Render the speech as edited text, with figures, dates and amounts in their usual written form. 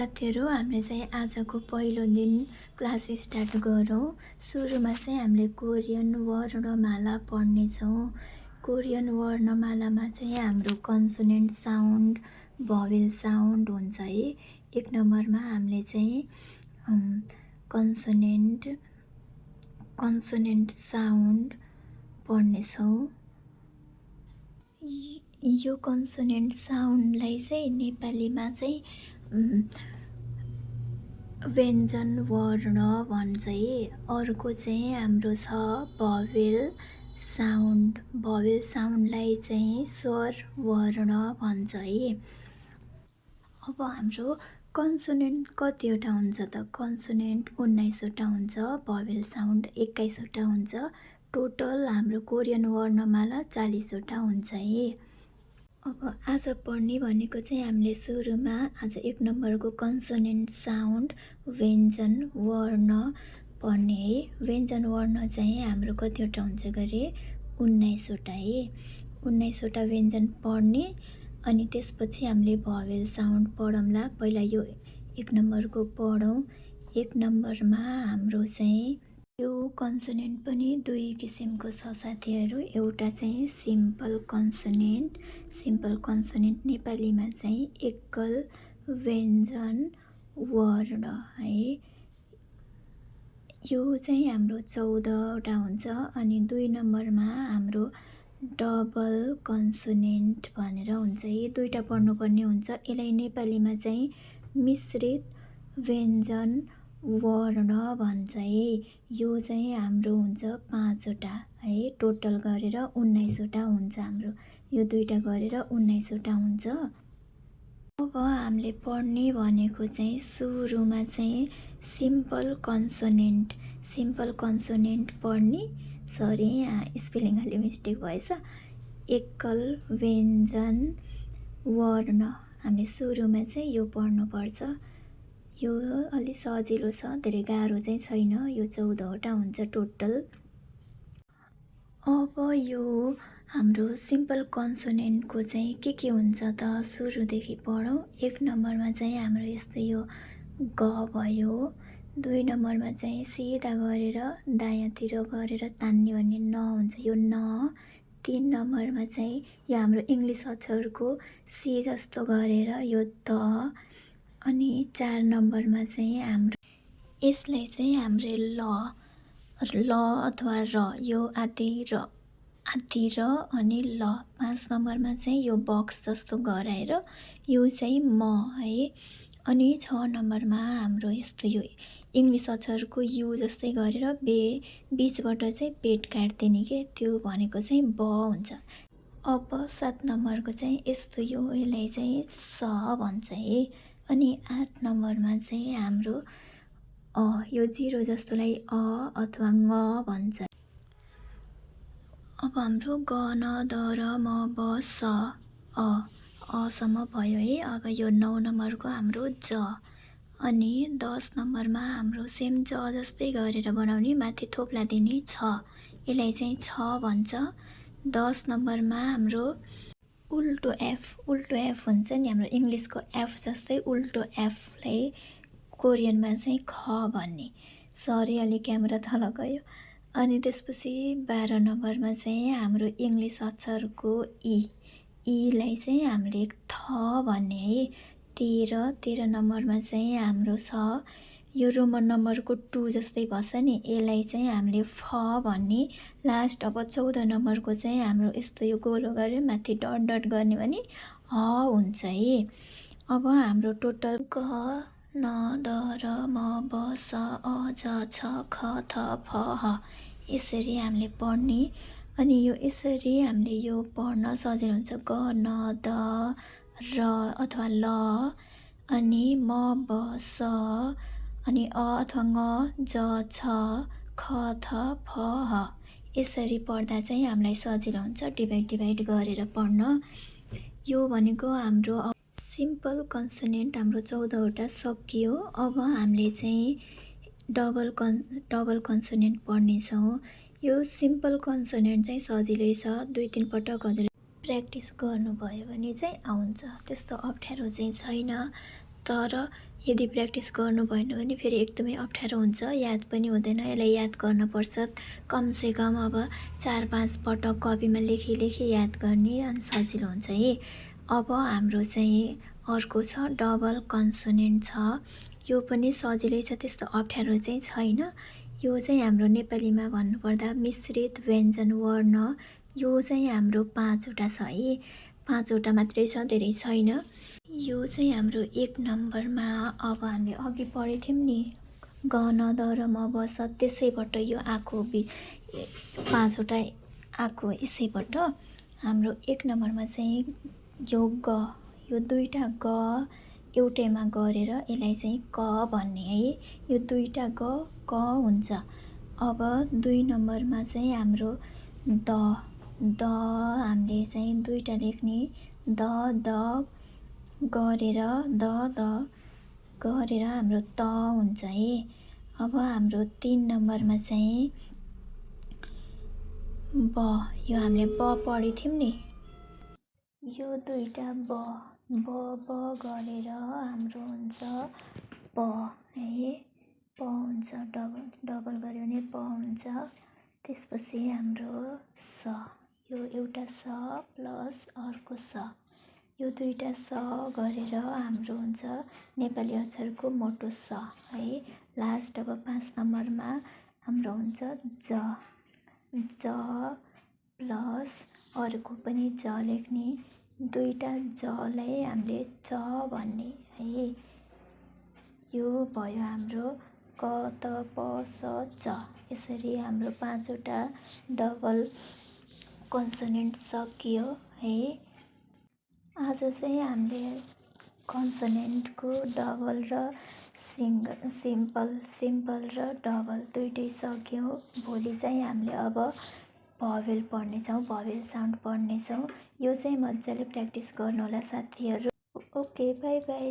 साथीहरू, हामीले चाहिँ आजको पहिलो दिन क्लास स्टार्ट गरौँ। सुरुमा चाहिँ हामीले कोरियन वर्णमाला पढ्नेछौँ। कोरियन वर्णमालामा चाहिँ हाम्रो कन्सोनेन्ट साउन्ड, भवेल साउन्ड हुन्छ है। एक नम्बरमा हामीले चाहिँ कन्सोनेन्ट साउन्ड पढ्नेछौँ। यो कन्सोनेन्ट साउन्डलाई चाहिँ नेपालीमा चाहिँ व्यञ्जन वर्ण भन्छ है। अर्को चाहिँ हाम्रो छ भवेल साउन्ड। भवेल साउन्डलाई चाहिँ स्वर वर्ण भन्छ है। अब हाम्रो कन्सोनेन्ट कतिवटा हुन्छ त? कन्सोनेन्ट 19वटा हुन्छ, भवेल साउन्ड 21वटा हुन्छ। टोटल हाम्रो कोरियन वर्णमाला 40वटा हुन्छ है। अब आज पढ्ने भनेको चाहिँ हामीले सुरुमा आज एक नम्बरको कन्सोनेन्ट साउन्ड व्यञ्जन वर्ण पढ्ने है। व्यञ्जन वर्ण चाहिँ हाम्रो कतिवटा हुन्छ गरे 19वटा है। 19वटा व्यञ्जन पढ्ने अनि त्यसपछि हामीले भवेल साउन्ड पढौँला। पहिला यो एक नम्बरको पढौँ। एक नम्बरमा हाम्रो चाहिँ यो कन्सोनेन्ट पनि दुई किसिमको छ साथीहरू। एउटा चाहिँ सिम्पल कन्सोनेन्ट नेपालीमा चाहिँ एकल व्यञ्जन वर्ण है। यो चाहिँ हाम्रो 14वटा हुन्छ। अनि दुई नम्बरमा हाम्रो डबल कन्सोनेन्ट भनेर हुन्छ। यी दुईवटा पढ्नुपर्ने हुन्छ। यसलाई नेपालीमा चाहिँ मिश्रित व्यञ्जन वर्ण भन्छ है। यो चाहिँ हाम्रो हुन्छ 5वटा है। टोटल गरेर 19वटा हुन्छ हाम्रो। यो दुईवटा गरेर 19वटा हुन्छ। अब हामीले पढ्ने भनेको चाहिँ सुरुमा चाहिँ सिम्पल कन्सोनेन्ट पढ्ने। सरी, यहाँ स्पेलिङ अलि मिस्टेक भएछ। एकल व्यञ्जन वर्ण हामीले सुरुमा चाहिँ यो पढ्नुपर्छ। यो अलि सजिलो छ, धेरै गाह्रो चाहिँ छैन। यो 14वटा हुन्छ टोटल। अब यो हाम्रो सिम्पल कन्सोनेन्टको चाहिँ के हुन्छ त? सुरुदेखि पढौँ। एक नम्बरमा चाहिँ हाम्रो यस्तो यो ग भयो। दुई नम्बरमा चाहिँ सिधा गरेर दायाँतिर गरेर तान्ने भन्ने न हुन्छ, यो न। तीन नम्बरमा चाहिँ यो हाम्रो इङ्ग्लिस अक्षरको सी जस्तो गरेर यो त। अनि 4 नम्बरमा चाहिँ हाम्रो यसलाई चाहिँ हाम्रो ल अथवा र, यो आदि र अनि ल। 5 नम्बरमा चाहिँ यो बक्स जस्तो गराएर यो चाहिँ म है। अनि 6 नम्बरमा हाम्रो यस्तो यो इङ्ग्लिस अक्षरको यु जस्तै गरेर बिचबाट चाहिँ पेट काट्दिने के, त्यो भनेको चाहिँ ब हुन्छ। अब 7 नम्बरको चाहिँ यस्तो यसलाई चाहिँ स भन्छ है। अनि 8 नम्बरमा चाहिँ हाम्रो यो 0 जस्तोलाई अथवा ङ भन्छ। अब हाम्रो ग न द र म ब स असम्म भयो है। अब यो 9 नम्बरको हाम्रो ज। अनि 10 नम्बरमा हाम्रो सेम ज जस्तै गरेर बनाउने, माथि थोप्ला दिने छ, यसलाई चाहिँ छ भन्छ। 10 नम्बरमा हाम्रो उल्टो एफ हुन्छ नि, हाम्रो इङ्ग्लिसको एफ जस्तै उल्टो एफलाई कोरियनमा चाहिँ ख भन्ने। सरी, अलि क्यामेरा तल गयो। अनि त्यसपछि 12 नम्बरमा चाहिँ हाम्रो इङ्ग्लिस अक्षरको ईलाई चाहिँ हामीले थ भन्ने है। 13 नम्बरमा चाहिँ हाम्रो छ यो रोमन नम्बरको 2 जस्तै भन्छ नि, यसलाई चाहिँ हामीले फ भन्ने। लास्ट अब 14 नम्बरको चाहिँ हाम्रो यस्तो यो गोलो गरेर माथि डट गर्ने भने ह हुन्छ है। अब हाम्रो टोटल ग न द र म ब स अ ज छ ख थ फ ह यसरी हामीले पढ्ने। अनि यो यसरी हामीले यो पढ्न सजिलो हुन्छ। ग न द र अथवा ल, अनि म ब स, अनि अ अथवा ङ ज छ ख थ फ ह यसरी पढ्दा चाहिँ हामीलाई सजिलो हुन्छ डिभाइड गरेर पढ्न। यो भनेको हाम्रो सिम्पल कन्सोनेन्ट हाम्रो 14वटा सकियो। अब हामीले चाहिँ डबल कन्सोनेन्ट पढ्नेछौँ। यो सिम्पल कन्सोनेन्ट चाहिँ सजिलै छ। 2-3 पटक हजुरले प्र्याक्टिस गर्नुभयो भने चाहिँ आउँछ, त्यस्तो अप्ठ्यारो चाहिँ छैन। तर यदि प्र्याक्टिस गर्नु भएन भने फेरि एकदमै अप्ठ्यारो हुन्छ, याद पनि हुँदैन। यसलाई याद गर्नुपर्छ कमसेकम अब 4-5 पटक कपीमा लेखी याद गर्ने, अनि सजिलो हुन्छ है। अब हाम्रो चाहिँ अर्को छ डबल कन्सोनेन्ट छ। यो पनि सजिलै छ, त्यस्तो अप्ठ्यारो चाहिँ छैन। यो चाहिँ हाम्रो नेपालीमा भन्नुपर्दा मिश्रित व्यञ्जन वर्ण। यो चाहिँ हाम्रो 5वटा छ है, 5वटा मात्रै छ, धेरै छैन। यो चाहिँ हाम्रो 1 नम्बरमा अब हामीले अघि पढेको थियौँ नि ग न द र म ब स, त्यसैबाट यो आएको 5वटा आएको। यसैबाट हाम्रो 1 नम्बरमा चाहिँ यो ग, यो 2टा ग एउटैमा गरेर यसलाई चाहिँ क भन्ने है। यो 2टा ग क हुन्छ। अब 2 नम्बरमा चाहिँ हाम्रो द हामीले चाहिँ 2टा लेख्ने, द गरेर गरेर हाम्रो त हुन्छ है। अब हाम्रो 3 नम्बरमा चाहिँ ब, यो हामीले ब पढेको थियौँ नि, यो 2टा ब गरेर हाम्रो हुन्छ प है। प हुन्छ, डबल गऱ्यो भने प हुन्छ। त्यसपछि हाम्रो स, यो एउटा स प्लस अर्को स, यो 2टा स गरेर हाम्रो हुन्छ नेपाली अक्षरको मोटो स है। लास्ट अब 5 नम्बरमा हाम्रो हुन्छ ज प्लस अर्को पनि ज लेख्ने, 2टा जलाई हामीले च भन्ने है। यो भयो हाम्रो क त प स च। यसरी हाम्रो 5वटा डबल कन्सोनेन्ट सकियो है। आज चाहिँ हामीले कन्सोनेन्टको डबल र सिम्पल र डबल दुइटै सक्यौँ। भोलि चाहिँ हामीले अब भवेल पढ्नेछौँ, भवेल साउन्ड पढ्नेछौँ। यो चाहिँ मजाले प्र्याक्टिस गर्नुहोला साथीहरू। Okay, by by.